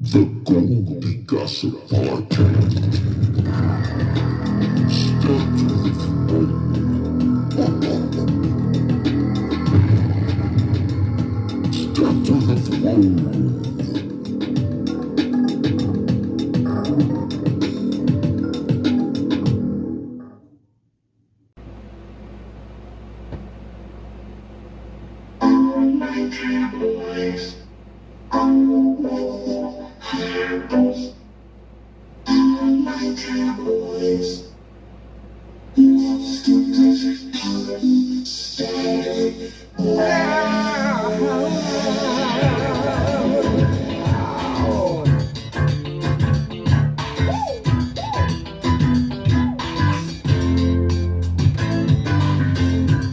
The Goldie Gossip Podcast. Step to the throne. Step to the throne. All my cowboys. Oh, cowboys. All my cowboys. Lost in desert island, stay.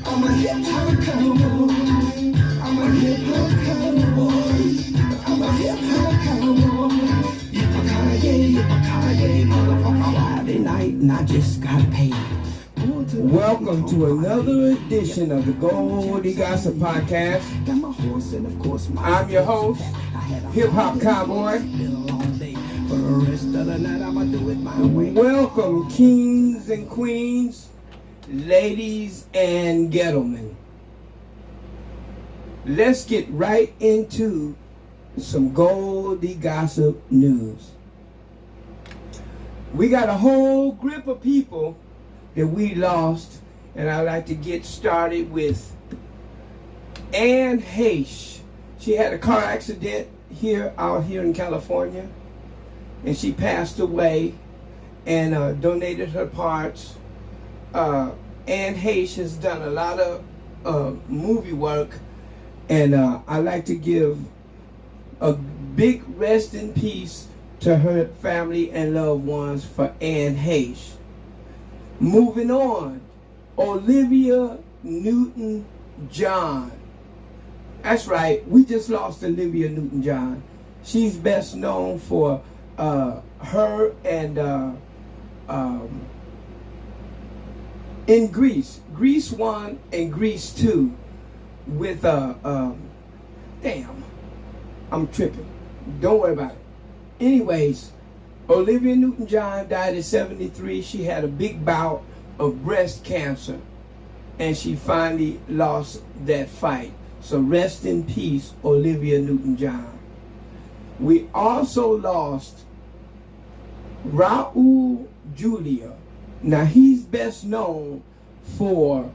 I'm a hip-hop cowboy. I'm a hip-hop cowboy. I'm a hip-hop cowboy. Yippee-ki-yay, motherfucker. Friday night and I just got paid. Welcome to another edition of the Goldie Gossip Podcast. Got my horse and of course my I'm your host, Hip Hop Cowboy. been a long day. For the rest of the night I'ma do it my way. Welcome, kings and queens, ladies and gentlemen. Let's get right into some Goldie Gossip news. We got a whole group of people that we lost, and I'd like to get started with Anne Heche. She had a car accident out here in California, and she passed away and donated her parts. Anne Heche has done a lot of movie work, and I'd like to give a big rest in peace to her family and loved ones for Anne Heche. Moving on, Olivia Newton-John. That's right, we just lost Olivia Newton-John. She's best known for her and in Grease 1 and Grease 2 with damn, I'm tripping. Don't worry about it. Anyways, Olivia Newton-John died at 73. She had a big bout of breast cancer, and she finally lost that fight. So rest in peace, Olivia Newton-John. We also lost Raul Julia. Now, he's best known for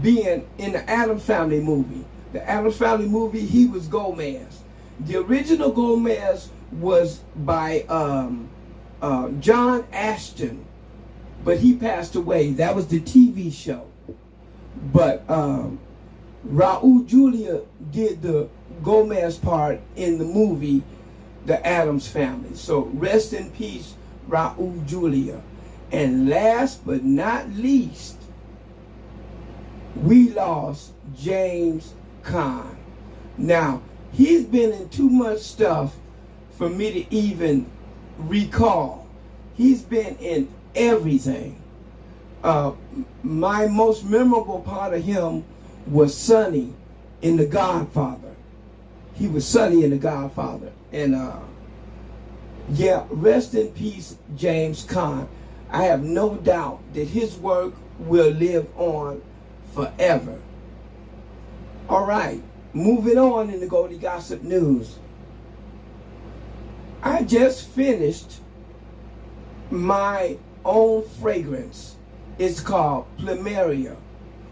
being in the Addams Family movie. The Addams Family movie, he was Gomez. The original Gomez was by John Ashton, but he passed away. That was the TV show. But Raul Julia did the Gomez part in the movie, The Addams Family. So rest in peace, Raul Julia. And last but not least, we lost James Caan. Now, he's been in too much stuff for me to even recall. He's been in everything. My most memorable part of him was Sonny in The Godfather. He was Sonny in The Godfather. And yeah, rest in peace, James Caan. I have no doubt that his work will live on forever. All right, moving on in the Goldie Gossip news. I just finished my own fragrance. It's called Plumeria.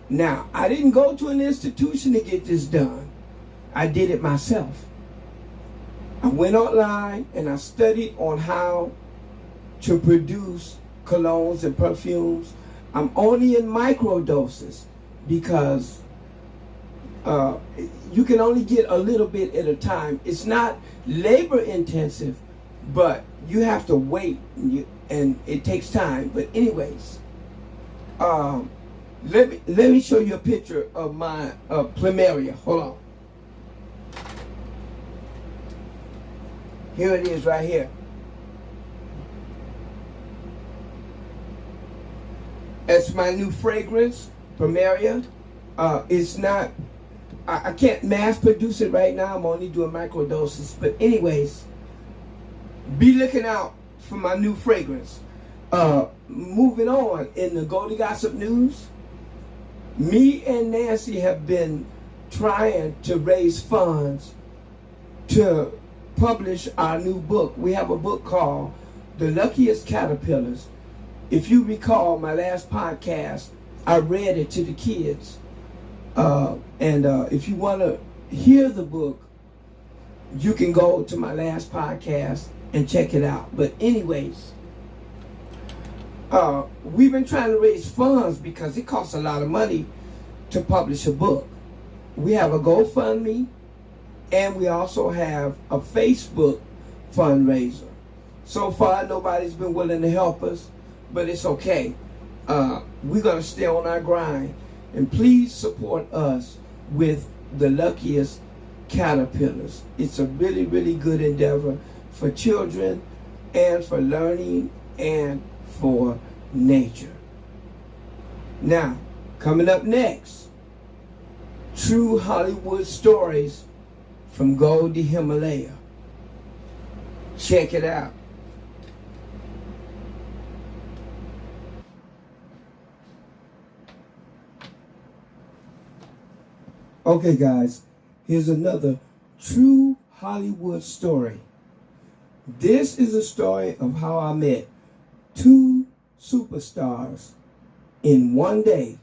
Now, I didn't go to an institution to get this done. I did it myself. I went online and I studied on how to produce colognes and perfumes. I'm only in micro doses because you can only get a little bit at a time. It's not labor intensive, but you have to wait and it takes time. But anyways, let me show you a picture of my Plumeria. Hold on. Here it is right here. It's my new fragrance, Plumeria. It's not I can't mass produce it right now. I'm only doing microdoses. But anyways, be looking out for my new fragrance. Moving on in the Goldie Gossip news, me and Nancy have been trying to raise funds to publish our new book. We have a book called The Luckiest Caterpillars. If you recall my last podcast, I read it to the kids. If you want to hear the book, you can go to my last podcast and check it out. But anyways, we've been trying to raise funds because it costs a lot of money to publish a book. We have a GoFundMe, and we also have a Facebook fundraiser. So far, nobody's been willing to help us, but it's okay. We're going to stay on our grind. And please support us with The Luckiest Caterpillars. It's a really, really good endeavor for children and for learning and for nature. Now, coming up next, true Hollywood stories from Goldie Himllayya. Check it out. Okay, guys, here's another true Hollywood story. This is a story of how I met two superstars in one day.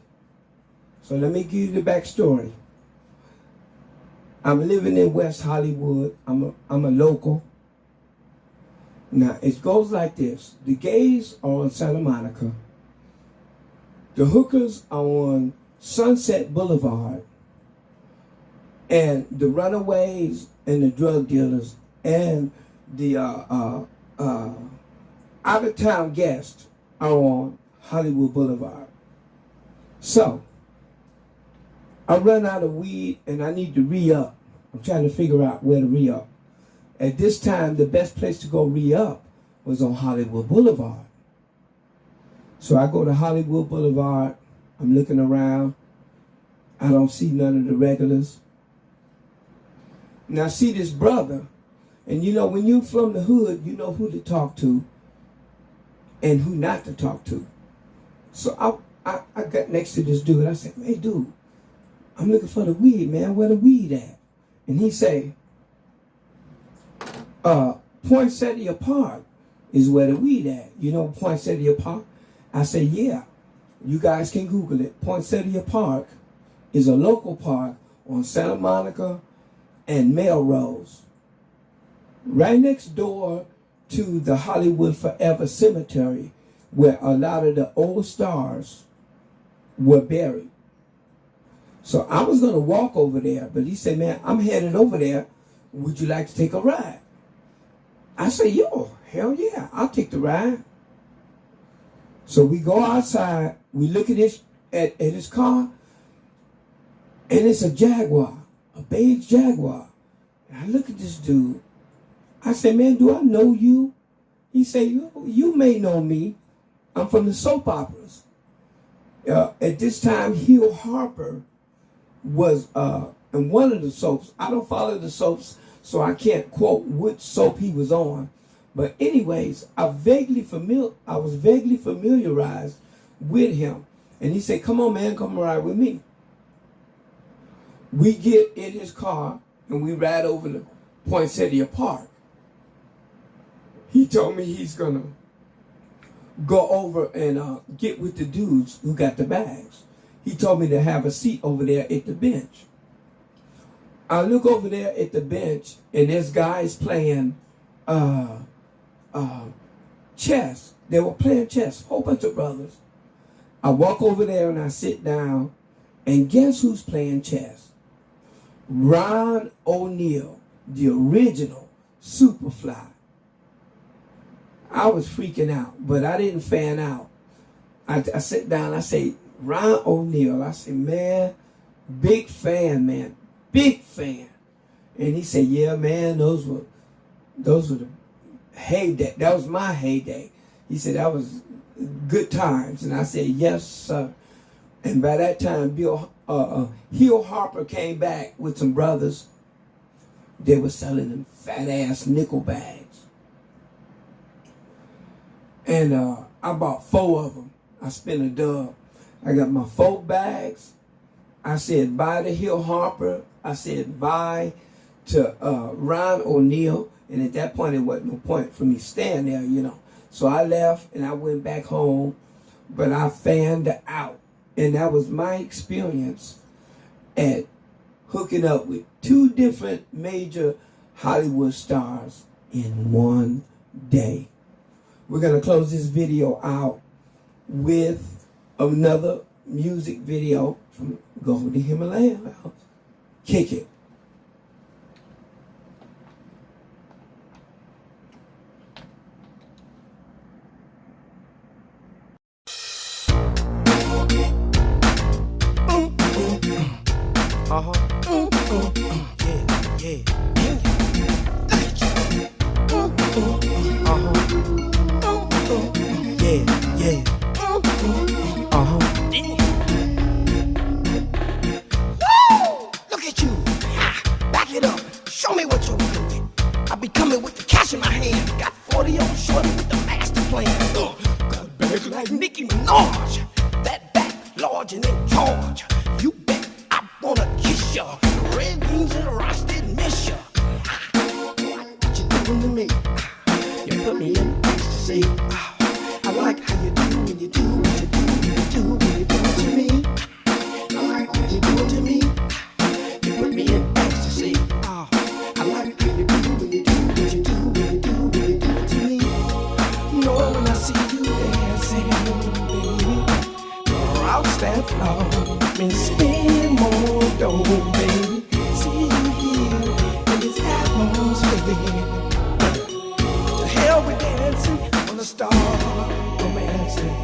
So let me give you the backstory. I'm living in West Hollywood. I'm a local. Now, it goes like this. The gays are on Santa Monica. The hookers are on Sunset Boulevard. And the runaways and the drug dealers and the out-of-town guests are on Hollywood Boulevard. So, I run out of weed and I need to re-up. I'm trying to figure out where to re-up. At this time, the best place to go re-up was on Hollywood Boulevard. So I go to Hollywood Boulevard. I'm looking around. I don't see none of the regulars. Now, see this brother, and you know, when you're from the hood, you know who to talk to and who not to talk to. So I got next to this dude. I said, hey, dude, I'm looking for the weed, man. Where the weed at? And he say, Poinsettia Park is where the weed at. You know Poinsettia Park? I say, yeah. You guys can Google it. Poinsettia Park is a local park on Santa Monica and Melrose, right next door to the Hollywood Forever Cemetery, where a lot of the old stars were buried. So I was going to walk over there, but he said, man, I'm headed over there. Would you like to take a ride? I said, yo, hell yeah, I'll take the ride. So we go outside, we look at his car, and it's a Jaguar. A beige Jaguar. And I look at this dude. I said, man, do I know you? He said, you may know me. I'm from the soap operas. At this time, Hugh Harper was in one of the soaps. I don't follow the soaps, so I can't quote which soap he was on. But anyways, I was vaguely familiarized with him. And he said, come on, man, come ride with me. We get in his car and we ride over to Poinsettia Park. He told me he's going to go over and get with the dudes who got the bags. He told me to have a seat over there at the bench. I look over there at the bench and there's guys playing chess. They were playing chess, a whole bunch of brothers. I walk over there and I sit down, and guess who's playing chess? Ron O'Neal, the original Superfly. I was freaking out, but I didn't fan out. I sit down, I say, Ron O'Neal. I say, man, big fan, man, big fan. And he said, yeah, man, those were the heyday. That was my heyday. He said, that was good times. And I said, yes, sir. And by that time, Hill Harper came back with some brothers. They were selling them fat ass nickel bags. And I bought 4 of them. I spent a dub. I got my 4 bags. I said bye to Hill Harper. I said bye to Ron O'Neal. And at that point, it wasn't no point for me staying there, you know. So I left and I went back home. But I fanned out. And that was my experience at hooking up with 2 different major Hollywood stars in one day. We're going to close this video out with another music video from Goldie Himllayya. Kick it. Look at you. Back it up. Show me what you're doing. I be coming with the cash in my hand. Got 40 on shorty with the master plan. Got bags like Nicki Minaj. That back large and in charge. You bet I wanna kiss ya. Red beans and rice didn't miss ya. What you doing to me? You put me in ecstasy. I like how you do when you do what you do when you do when you do it to me. I like what you doing to me. You put me in ecstasy. I like how you do when you do what you do when you do when you do it to me. Know when I see you dancing, baby, across that floor, and spend more dough, baby. See you here in this atmosphere. To hell with dancing, wanna start romancing.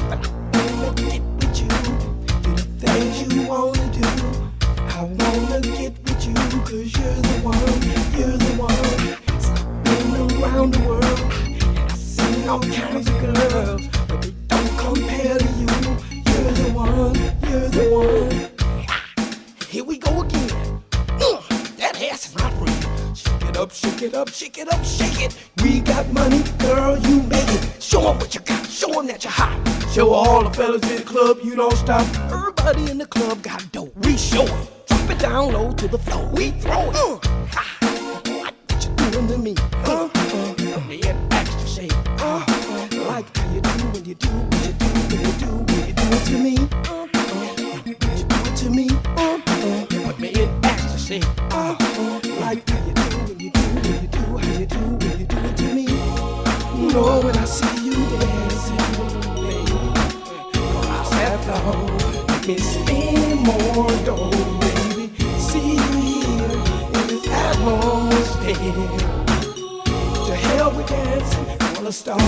But I wanna get with you, do the things you wanna do. I wanna get with you, cause you're the one, you're the one. So I've been around the world, and I've seen all kinds of girls, but they don't compare to you. You're the one, you're the one. Here we go again. That ass is my friend. Shake it up, shake it up, shake it up, shake it. We got money, girl, you make it. Show 'em what you got, show 'em that you're hot. Show all the fellas in the club, you don't stop. Everybody in the club got dope, we show it. Drop it down low to the floor, we throw it. Like what you doing to me? Put me in ecstasy. Like how you do when you do what you do when you do when you do it to me. When you do it to me. Put me in ecstasy. Like how you do when you do when you do how you do when you do it to me. Know when I see you dancing, baby, across that floor, make me spend more dough, baby. See you here in this atmosphere. To hell with dancing, I wanna start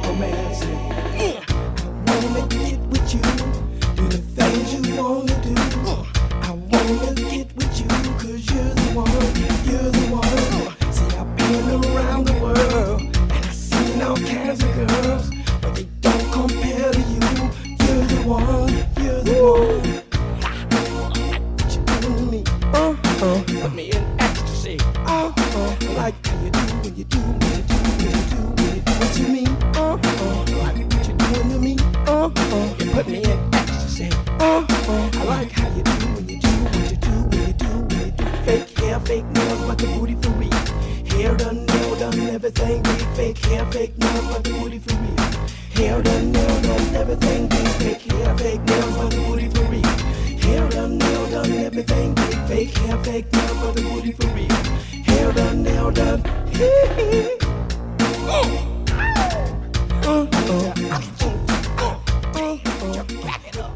romancing. I wanna get with you, do the things you wanna do. I wanna get with you, cause you're the one, you're the one. See, I've been around the world, and I've seen all kinds of girls, but they don't compare to you. You're the one, you're the one. What you doing to me? Put me in ecstasy. I like how you do when you do when you do when you do when you do it to me. Like what you doing to me? You put me in ecstasy. I like how you do when you do what you do when you do when you do. Fake hair, fake nails, but the booty for real. Hair done, nail done, everything big. Fake hair, fake nails, but the booty for real. Hair done, nail done, everything big. Fake hair, fake nails, but the booty for real. Hair done, nail done, everything big. Fake hair, fake nails, but the booty for real. Hair done, nail done. Back it up.